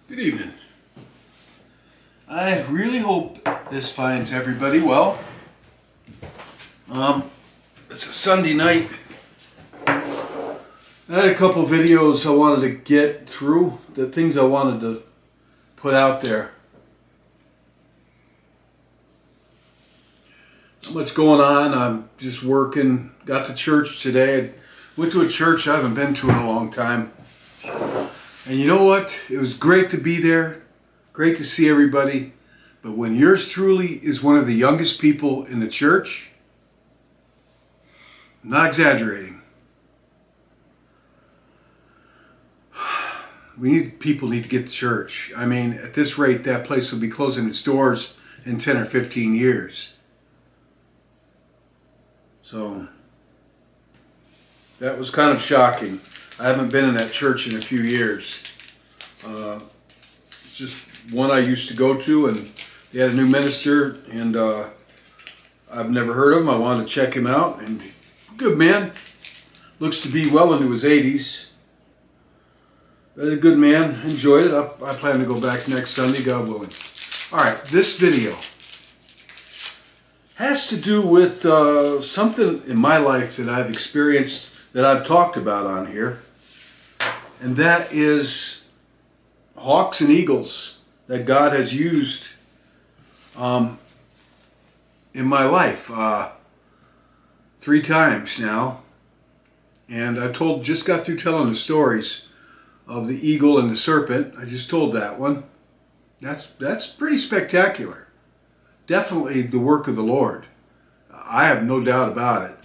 Good evening. I really hope this finds everybody well. It's a Sunday night. I had a couple videos I wanted to get through, the things I wanted to put out there. Not much going on. I'm just working. Got to church today. Went to a church I haven't been to in a long time. And you know what? It was great to be there. Great to see everybody. But when yours truly is one of the youngest people in the church, I'm not exaggerating. People need to get to church. I mean, at this rate, that place will be closing its doors in 10 or 15 years. So, that was kind of shocking. I haven't been in that church in a few years. It's just one I used to go to, and they had a new minister, and I've never heard of him. I wanted to check him out, and good man. Looks to be well into his 80s. A good man. Enjoyed it. I plan to go back next Sunday, God willing. All right, this video has to do with something in my life that I've experienced, that I've talked about on here. And that is hawks and eagles that God has used in my life 3 times now. And I just got through telling the stories of the eagle and the serpent. I just told that one. That's pretty spectacular. Definitely the work of the Lord. I have no doubt about it.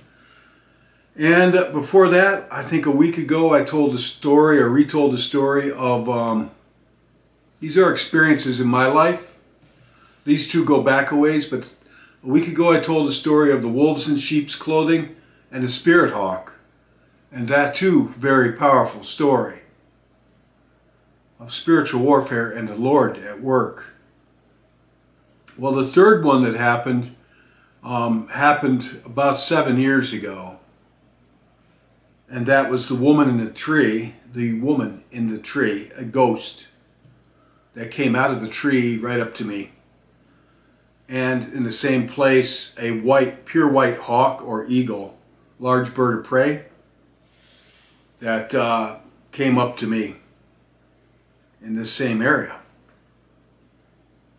And before that, I think a week ago, I told the story, or retold the story of, these are experiences in my life. These two go back a ways, but a week ago I told the story of the wolves in sheep's clothing and the spirit hawk. And that too, very powerful story of spiritual warfare and the Lord at work. Well, the third one that happened about 7 years ago. And that was the woman in the tree, a ghost that came out of the tree right up to me. And in the same place, a pure white hawk or eagle, large bird of prey, that came up to me in this same area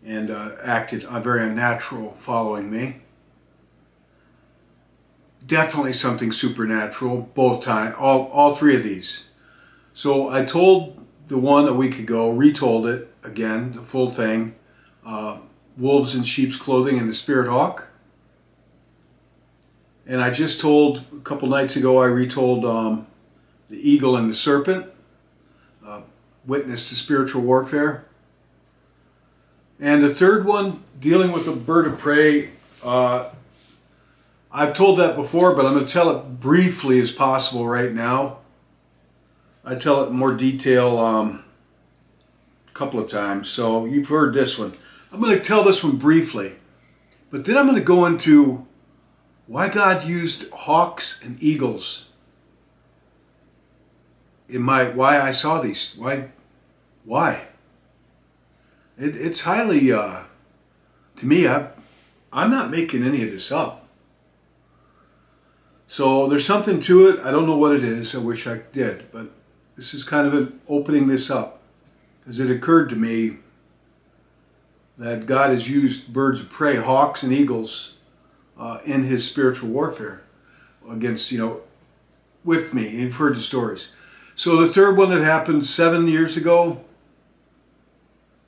and acted very unnatural following me. Definitely something supernatural, both times, all 3 of these. So I told the one a week ago, retold it again, the full thing, wolves in sheep's clothing and the spirit hawk. And I just told, a couple nights ago, I retold the eagle and the serpent, witness to spiritual warfare. And the third one, dealing with a bird of prey, I've told that before, but I'm going to tell it briefly as possible right now. I tell it in more detail a couple of times, so you've heard this one. I'm going to tell this one briefly, but then I'm going to go into why God used hawks and eagles in why I saw these. Why? It's highly, to me, I'm not making any of this up. So there's something to it. I don't know what it is. I wish I did. But this is kind of opening this up. Because it occurred to me that God has used birds of prey, hawks and eagles, in his spiritual warfare against, with me. You've heard the stories. So the third one that happened 7 years ago,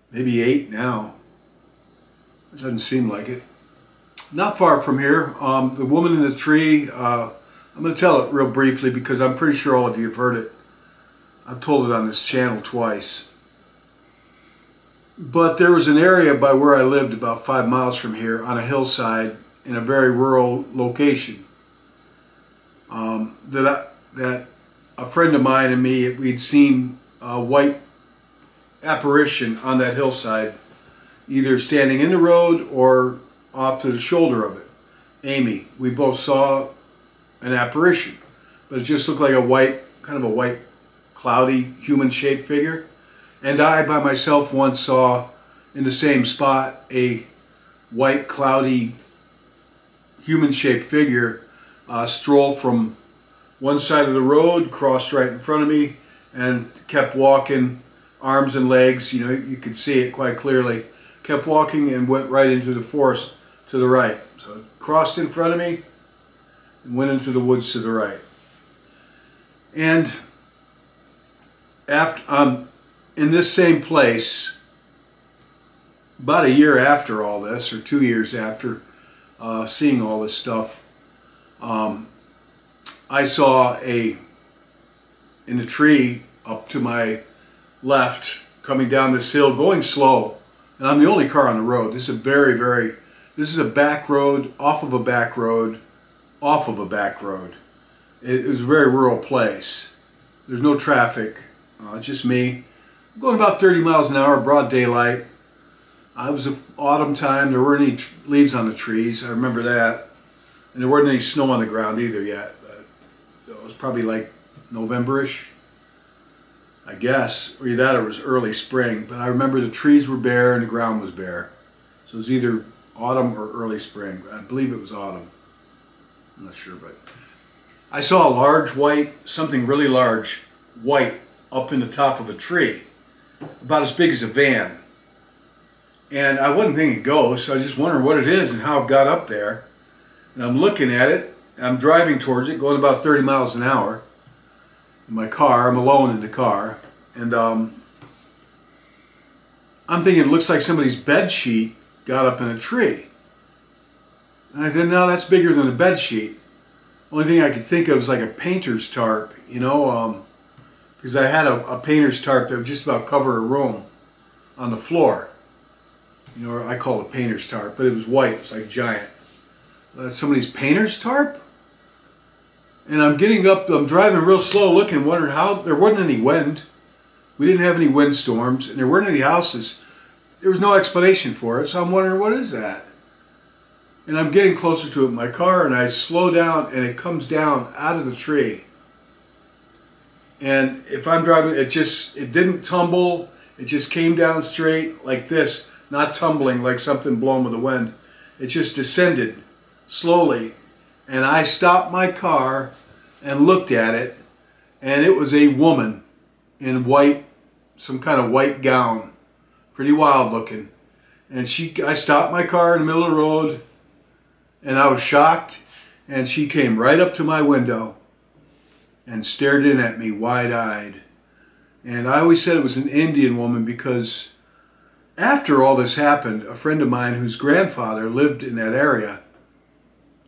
maybe 8 now. It doesn't seem like it. Not far from here, the woman in the tree, I'm going to tell it real briefly because I'm pretty sure all of you have heard it. I've told it on this channel twice. But there was an area by where I lived about 5 miles from here on a hillside in a very rural location that a friend of mine and me, we'd seen a white apparition on that hillside, either standing in the road or off to the shoulder of it. Amy, we both saw an apparition, but it just looked like kind of a white, cloudy, human-shaped figure. And I, by myself, once saw in the same spot a white, cloudy, human-shaped figure stroll from one side of the road, crossed right in front of me, and kept walking, arms and legs, you know, you could see it quite clearly. Kept walking and went right into the forest to the right. So it crossed in front of me and went into the woods to the right. And after, in this same place, about a year after all this, or 2 years after seeing all this stuff, I saw in a tree up to my left, coming down this hill, going slow, and I'm the only car on the road. This is this is a back road, off of a back road, off of a back road. It was a very rural place. There's no traffic, just me. I'm going about 30 miles an hour, broad daylight. It was autumn time, there weren't any leaves on the trees, I remember that. And there wasn't any snow on the ground either yet. But it was probably like November-ish, I guess. Or either that or it was early spring. But I remember the trees were bare and the ground was bare. So it was either autumn or early spring. I believe it was autumn. I'm not sure, but I saw a large white, something really large, white, up in the top of a tree. About as big as a van. And I wasn't thinking ghosts, I was just wondering what it is and how it got up there. And I'm looking at it, I'm driving towards it, going about 30 miles an hour in my car. I'm alone in the car. And I'm thinking it looks like somebody's bed sheet got up in a tree. And I said, no, that's bigger than a bed sheet. Only thing I could think of was like a painter's tarp, you know, because I had a painter's tarp that would just about cover a room on the floor. You know, I call it a painter's tarp, but it was white. It was like giant. That's somebody's painter's tarp? And I'm getting up, I'm driving real slow looking, wondering how, there wasn't any wind. We didn't have any windstorms, and there weren't any houses. There was no explanation for it, so I'm wondering, what is that? And I'm getting closer to it in my car, and I slow down, and it comes down out of the tree. And if I'm driving, it didn't tumble. It just came down straight like this. Not tumbling like something blown with the wind. It just descended slowly. And I stopped my car and looked at it, and it was a woman in white, some kind of white gown. Pretty wild looking. And I stopped my car in the middle of the road, and I was shocked, and she came right up to my window and stared in at me wide-eyed. And I always said it was an Indian woman because after all this happened, a friend of mine whose grandfather lived in that area,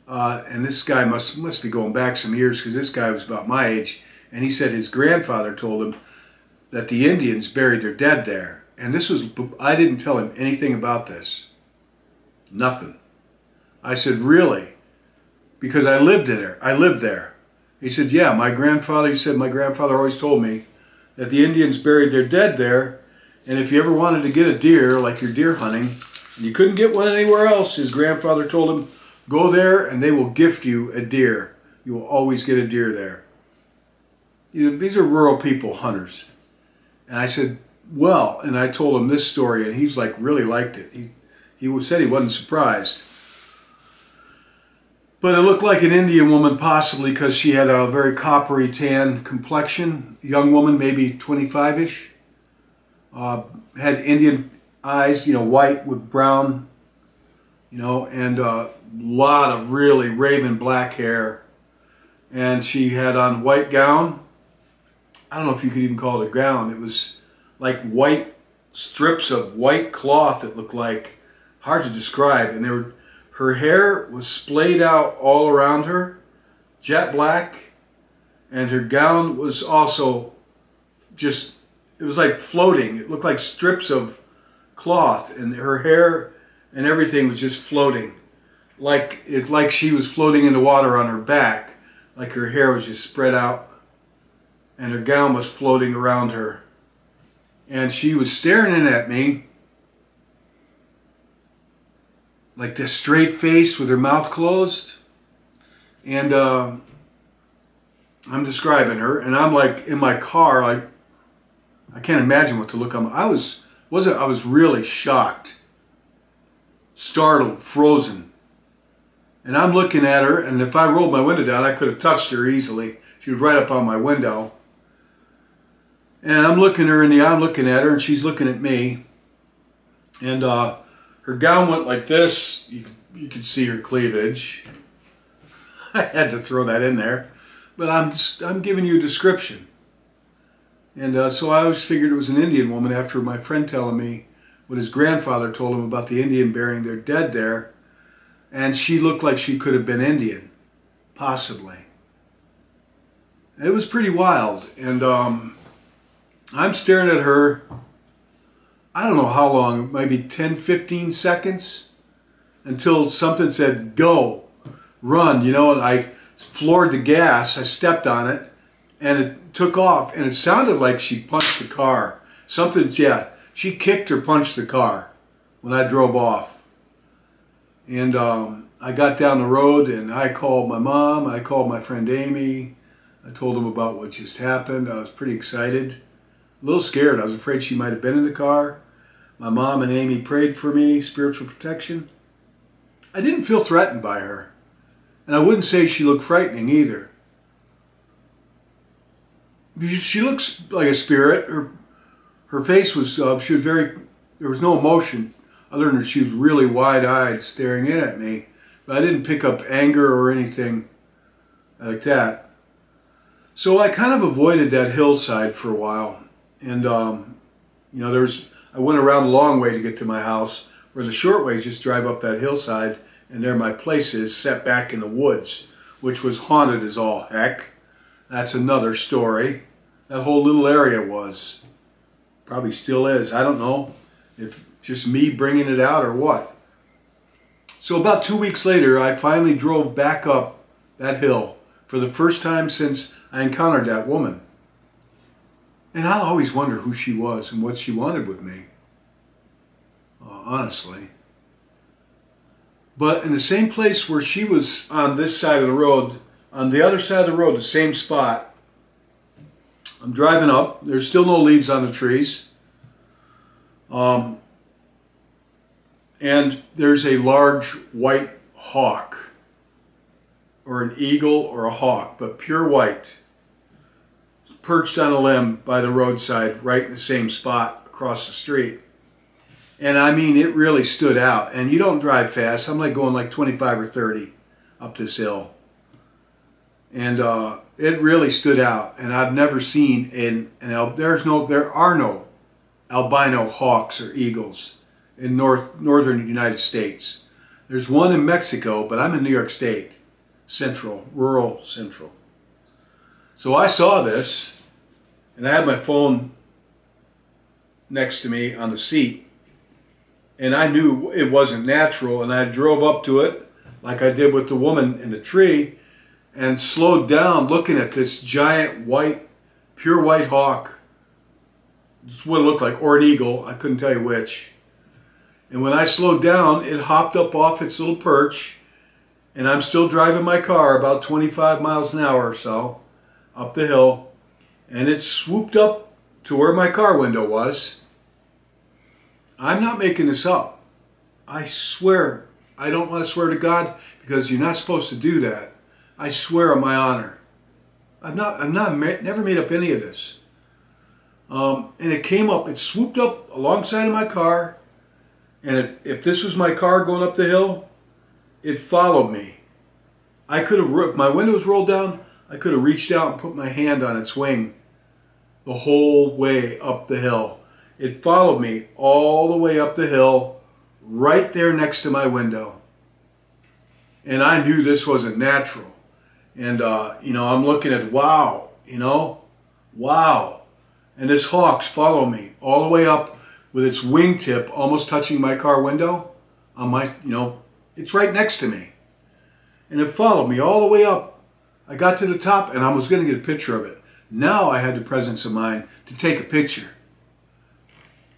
and this guy must be going back some years because this guy was about my age, and he said his grandfather told him that the Indians buried their dead there. And this was, I didn't tell him anything about this. Nothing. I said, really? Because I lived there. I lived there. He said, yeah, my grandfather always told me that the Indians buried their dead there. And if you ever wanted to get a deer, like you're deer hunting, and you couldn't get one anywhere else, his grandfather told him, go there and they will gift you a deer. You will always get a deer there. You know, these are rural people, hunters. And I said, well, and I told him this story, and he's like, really liked it. He said he wasn't surprised. But it looked like an Indian woman, possibly because she had a very coppery tan complexion. Young woman, maybe 25-ish. Had Indian eyes, you know, white with brown, you know, and a lot of really raven black hair. And she had on a white gown. I don't know if you could even call it a gown. It was like white strips of white cloth that looked like, hard to describe. And her hair was splayed out all around her, jet black. And her gown was also just, it was like floating. It looked like strips of cloth, and her hair and everything was just floating. Like she was floating in the water on her back. Like her hair was just spread out, and her gown was floating around her. And she was staring in at me, like this straight face with her mouth closed. And I'm describing her, and I'm like in my car, like, I can't imagine what the look on. I was really shocked, startled, frozen. And I'm looking at her, and if I rolled my window down, I could have touched her easily. She was right up on my window. And I'm looking her in the eye, I'm looking at her, and she's looking at me. And her gown went like this. You could see her cleavage. I had to throw that in there. But I'm giving you a description. And so I always figured it was an Indian woman after my friend telling me what his grandfather told him about the Indian burying their dead there. And she looked like she could have been Indian, possibly. It was pretty wild. And I'm staring at her, I don't know how long, maybe 10, 15 seconds, until something said, go, run, you know, and I floored the gas, I stepped on it, and it took off, and it sounded like she punched the car. Something, yeah, she kicked or punched the car when I drove off. And I got down the road, and I called my mom, I called my friend Amy, I told them about what just happened. I was pretty excited, a little scared. I was afraid she might have been in the car. My mom and Amy prayed for me, spiritual protection. I didn't feel threatened by her. And I wouldn't say she looked frightening either. She looks like a spirit. Her face was, she was very, there was no emotion other than she was really wide-eyed staring in at me. But I didn't pick up anger or anything like that. So I kind of avoided that hillside for a while. And, you know, I went around the long way to get to my house, where the short way is just drive up that hillside, and there my place is, set back in the woods, which was haunted as all heck. That's another story. That whole little area was. Probably still is. I don't know if just me bringing it out or what. So about 2 weeks later, I finally drove back up that hill for the first time since I encountered that woman. And I'll always wonder who she was and what she wanted with me. Honestly. But in the same place where she was on this side of the road, on the other side of the road, the same spot, I'm driving up. There's still no leaves on the trees. And there's a large white hawk, or an eagle or a hawk, but pure white, perched on a limb by the roadside, right in the same spot across the street. And I mean, it really stood out. And you don't drive fast. I'm like going like 25 or 30 up this hill. And it really stood out. And I've never seen there are no albino hawks or eagles in northern United States. There's one in Mexico, but I'm in New York State, rural central. So I saw this, and I had my phone next to me on the seat. And I knew it wasn't natural, and I drove up to it like I did with the woman in the tree and slowed down looking at this giant white, pure white hawk. It's what it looked like, or an eagle, I couldn't tell you which. And when I slowed down, it hopped up off its little perch, and I'm still driving my car about 25 miles an hour or so up the hill, and it swooped up to where my car window was. I'm not making this up. I swear. I don't want to swear to God because you're not supposed to do that. I swear on my honor. Never made up any of this. And it came up, it swooped up alongside of my car, and if this was my car going up the hill, it followed me. I could have, if my window was rolled down, I could have reached out and put my hand on its wing the whole way up the hill. It followed me all the way up the hill, right there next to my window. And I knew this wasn't natural. And, you know, I'm looking at, wow, you know, wow. And this hawk's followed me all the way up with its wingtip almost touching my car window. On my, you know, it's right next to me. And it followed me all the way up. I got to the top and I was going to get a picture of it. Now I had the presence of mind to take a picture.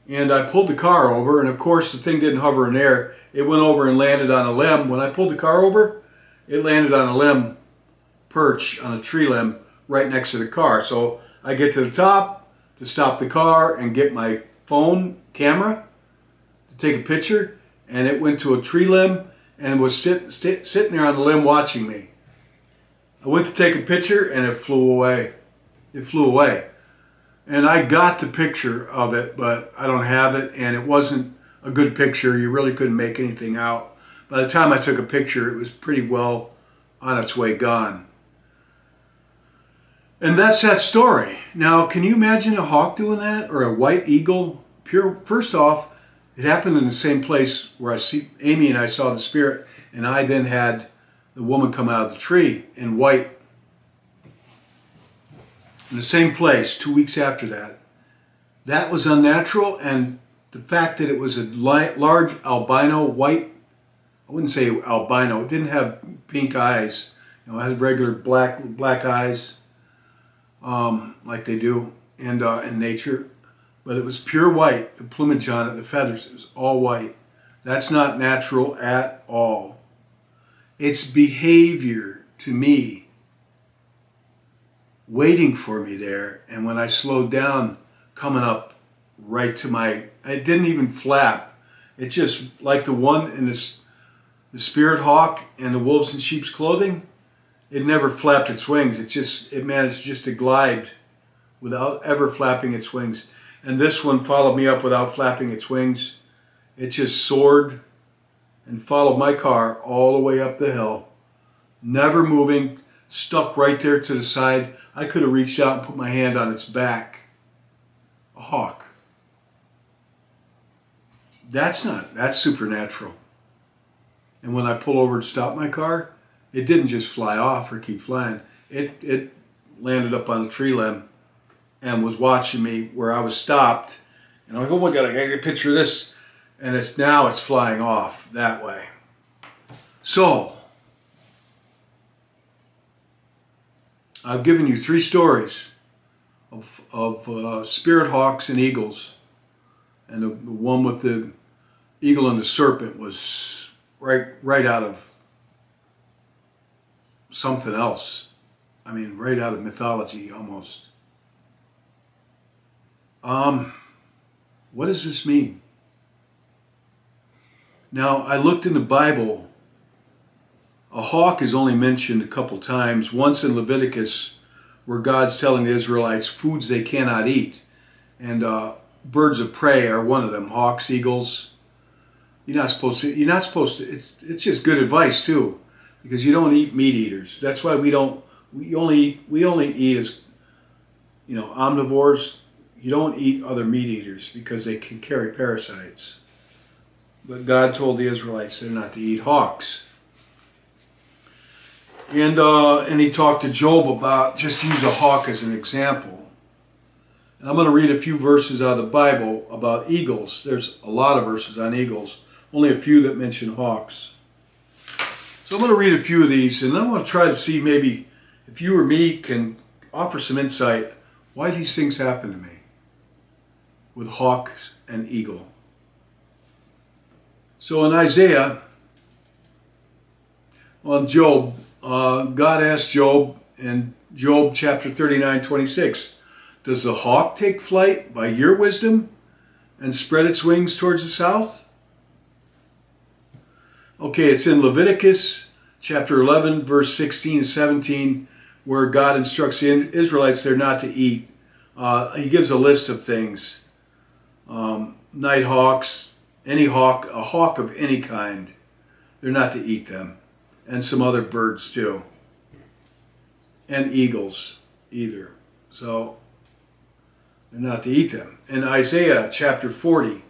And I pulled the car over, and of course the thing didn't hover in air. It went over and landed on a limb. When I pulled the car over, it landed on a limb, perch on a tree limb right next to the car. So I get to the top, to stop the car and get my phone camera to take a picture, and it went to a tree limb and was sitting there on the limb watching me. I went to take a picture and it flew away. It flew away. And I got the picture of it, but I don't have it, and it wasn't a good picture. You really couldn't make anything out. By the time I took a picture, it was pretty well on its way gone. And that's that story. Now, can you imagine a hawk doing that, or a white eagle? First off, it happened in the same place where Amy and I saw the spirit, and I then had the woman come out of the tree in white. In the same place 2 weeks after that. That was unnatural, and the fact that it was a large albino white, I wouldn't say albino, it didn't have pink eyes. You know, it had regular black eyes, like they do in nature. But it was pure white. The plumage on it, the feathers, it was all white. That's not natural at all. Its behavior to me, waiting for me there, and when I slowed down, coming up right to it didn't even flap. It just, like the one in the spirit hawk and the wolves in sheep's clothing, it never flapped its wings. It managed just to glide without ever flapping its wings. And this one followed me up without flapping its wings. It just soared and followed my car all the way up the hill, never moving, stuck right there to the side. I could have reached out and put my hand on its back. A hawk. That's supernatural. And when I pull over to stop my car, it didn't just fly off or keep flying. It landed up on a tree limb and was watching me where I was stopped. And I'm like, oh my God, I gotta get a picture of this. And now it's flying off that way. So, I've given you 3 stories of spirit hawks and eagles. And the one with the eagle and the serpent was right out of something else. I mean, right out of mythology almost. What does this mean? Now, I looked in the Bible. A hawk is only mentioned a couple times. Once in Leviticus, where God's telling the Israelites foods they cannot eat. And birds of prey are one of them. Hawks, eagles. You're not supposed to, it's just good advice too. Because you don't eat meat eaters. That's why we only eat as, omnivores. You don't eat other meat eaters because they can carry parasites. But God told the Israelites they're not to eat hawks. And he talked to Job about, just use a hawk as an example. And I'm going to read a few verses out of the Bible about eagles. There's a lot of verses on eagles, only a few that mention hawks. So I'm going to read a few of these, and I want to try to see maybe if you or me can offer some insight why these things happen to me with hawks and eagle. So in Isaiah, on Job, God asked Job in Job chapter 39:26, does the hawk take flight by your wisdom and spread its wings towards the south? Okay, it's in Leviticus chapter 11, verse 16 and 17, where God instructs the Israelites they're not to eat. He gives a list of things. Night hawks, a hawk of any kind, they're not to eat them. And some other birds too. And eagles either. So, they're not to eat them. And Isaiah chapter 40,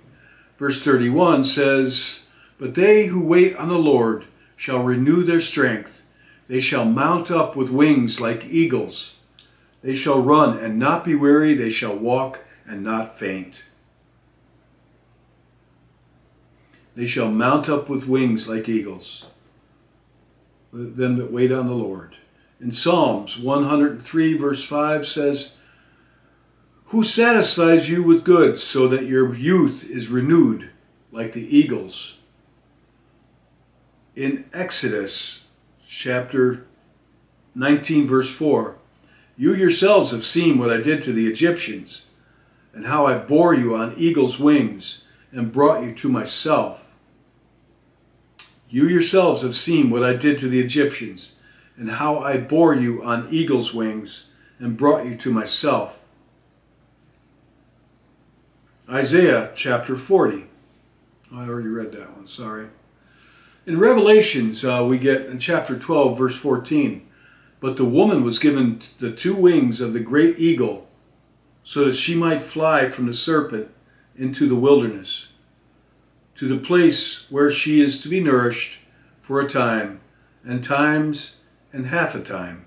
verse 31 says, but they who wait on the Lord shall renew their strength. They shall mount up with wings like eagles. They shall run and not be weary. They shall walk and not faint. They shall mount up with wings like eagles. Them that wait on the Lord. In Psalms 103 verse 5 says, who satisfies you with good so that your youth is renewed like the eagles? In Exodus chapter 19 verse 4, you yourselves have seen what I did to the Egyptians, and how I bore you on eagle's wings and brought you to myself. You yourselves have seen what I did to the Egyptians, and how I bore you on eagle's wings and brought you to myself. Isaiah chapter 40. I already read that one, sorry. In Revelations, we get in chapter 12, verse 14, but the woman was given the two wings of the great eagle, so that she might fly from the serpent into the wilderness, to the place where she is to be nourished for a time, and times, and half a time.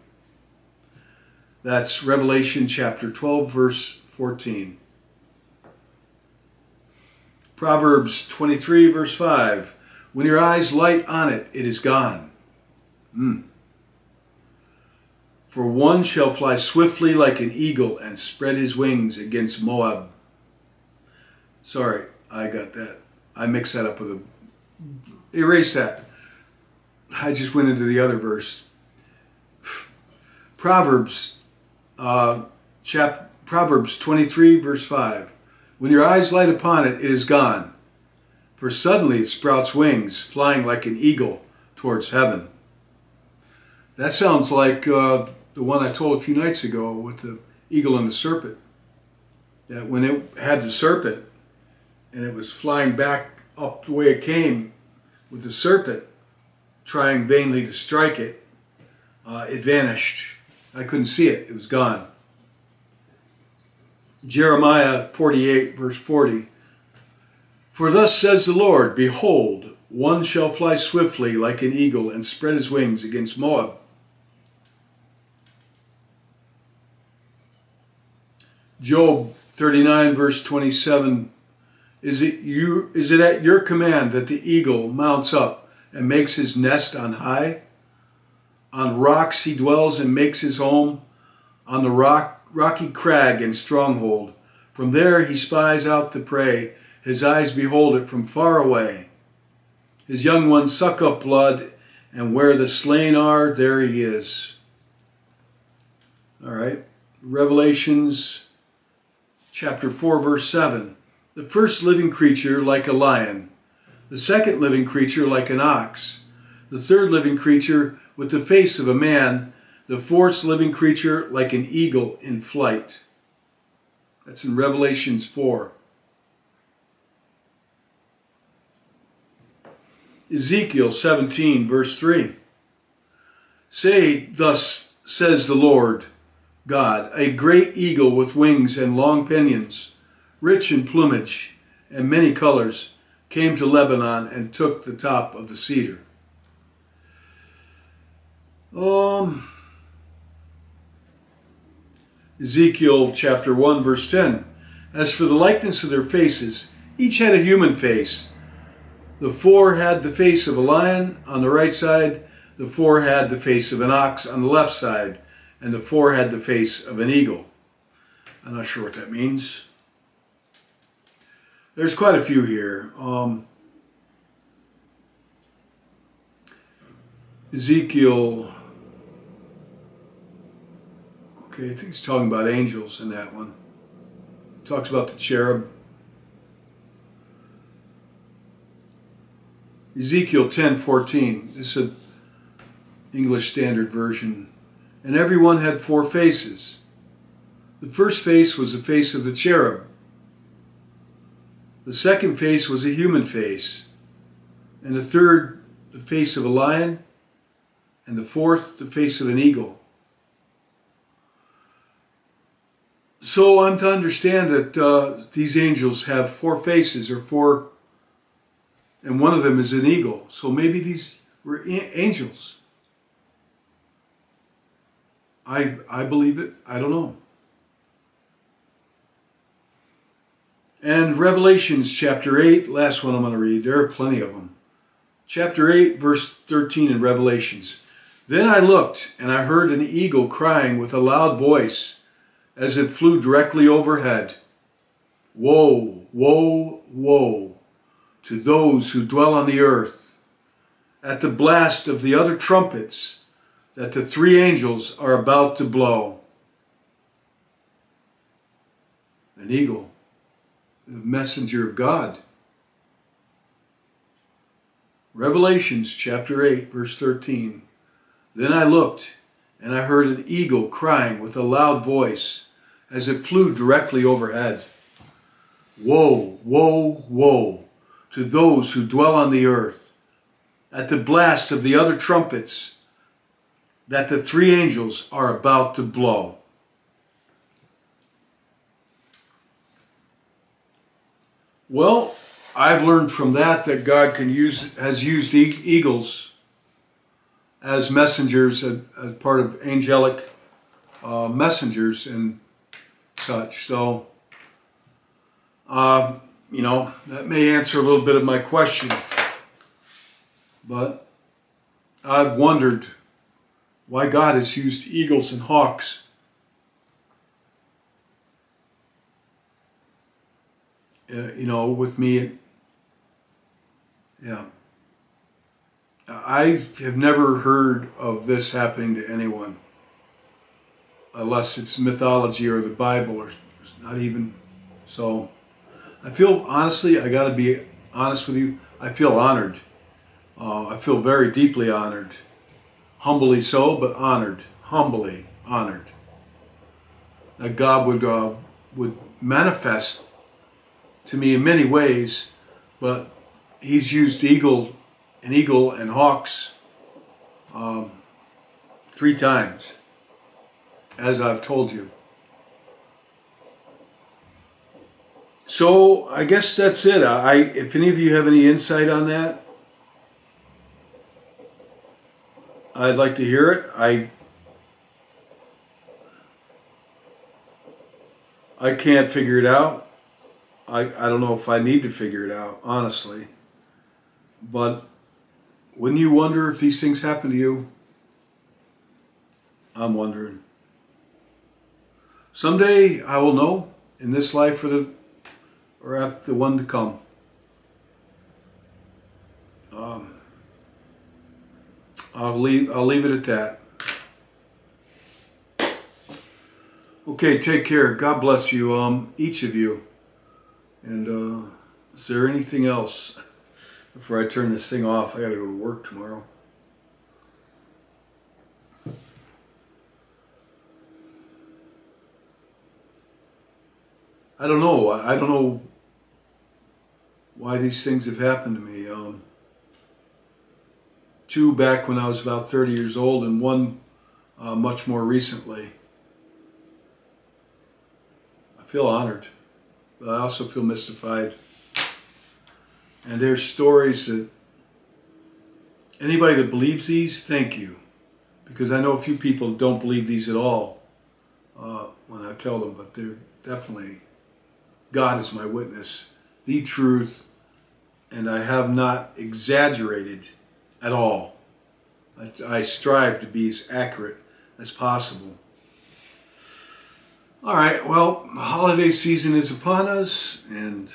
That's Revelation chapter 12, verse 14. Proverbs 23, verse 5. When your eyes light on it, it is gone. For one shall fly swiftly like an eagle and spread his wings against Moab. Sorry, I got that. I mixed that up with a... Erase that. I just went into the other verse. Proverbs, Proverbs 23, verse 5. When your eyes light upon it, it is gone. For suddenly it sprouts wings, flying like an eagle towards heaven. That sounds like the one I told a few nights ago with the eagle and the serpent. That when it had the serpent and it was flying back up the way it came with the serpent, trying vainly to strike it, it vanished. I couldn't see it. It was gone. Jeremiah 48, verse 40. For thus says the Lord, behold, one shall fly swiftly like an eagle and spread his wings against Moab. Job 39, verse 27. Is it at your command that the eagle mounts up and makes his nest on high? On rocks he dwells and makes his home, on the rocky crag and stronghold. From there he spies out the prey. His eyes behold it from far away. His young ones suck up blood, and where the slain are, there he is. All right. Revelations chapter 4, verse 7. The first living creature like a lion, the second living creature like an ox, the third living creature with the face of a man, the fourth living creature like an eagle in flight. That's in Revelations 4. Ezekiel 17, verse 3. Say, thus says the Lord God, a great eagle with wings and long pinions, rich in plumage and many colors, came to Lebanon and took the top of the cedar. Ezekiel chapter 1, verse 10. As for the likeness of their faces, each had a human face. The four had the face of a lion on the right side, the four had the face of an ox on the left side, and the four had the face of an eagle. I'm not sure what that means. There's quite a few here. Ezekiel, okay, I think he's talking about angels in that one. Talks about the cherub. Ezekiel 10:14. This is an English Standard Version. And everyone had four faces. The first face was the face of the cherub. The second face was a human face. And the third, the face of a lion. And the fourth, the face of an eagle. So I'm to understand that these angels have four faces, or four, and one of them is an eagle. So maybe these were angels. I believe it. I don't know. And Revelations chapter 8, last one I'm going to read. There are plenty of them. Chapter 8, verse 13 in Revelations. Then I looked, and I heard an eagle crying with a loud voice, as it flew directly overhead. Woe, woe, woe to those who dwell on the earth, at the blast of the other trumpets that the three angels are about to blow. An eagle the messenger of God. Revelations chapter 8, verse 13. Then I looked, and I heard an eagle crying with a loud voice as it flew directly overhead. Woe, woe, woe to those who dwell on the earth, at the blast of the other trumpets that the three angels are about to blow. Well, I've learned from that God has used eagles as messengers, as part of angelic messengers and such. So, that may answer a little bit of my question. But I've wondered why God has used eagles and hawks. With me. Yeah. I have never heard of this happening to anyone, unless it's mythology or the Bible, or not even. So I feel, honestly, I got to be honest with you, I feel honored. I feel very deeply honored. Humbly so, but honored. Humbly honored. That God would manifest to me in many ways, but He's used eagle and hawks 3 times, as I've told you. So I guess that's it. If any of you have any insight on that, I'd like to hear it. I can't figure it out. I don't know if I need to figure it out, honestly. But wouldn't you wonder if these things happen to you? I'm wondering. Someday I will know, in this life or at the one to come. I'll leave it at that. Okay, take care. God bless you, each of you. And is there anything else before I turn this thing off? I gotta go to work tomorrow. I don't know. I don't know why these things have happened to me. 2 back when I was about 30 years old, and 1 much more recently. I feel honored, but I also feel mystified. And there's stories that anybody that believes these, thank you. Because I know a few people don't believe these at all when I tell them, but they're definitely, God is my witness, the truth, and I have not exaggerated at all. I strive to be as accurate as possible. All right, well, the holiday season is upon us, and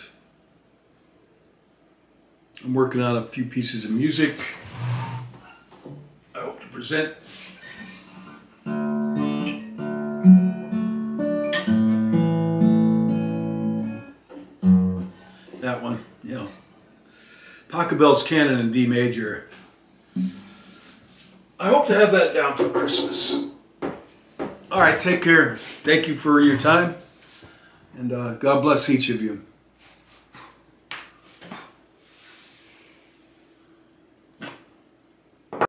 I'm working on a few pieces of music I hope to present. That one, yeah. Pachelbel's Canon in D major. I hope to have that down for Christmas. All right, take care. Thank you for your time, and God bless each of you.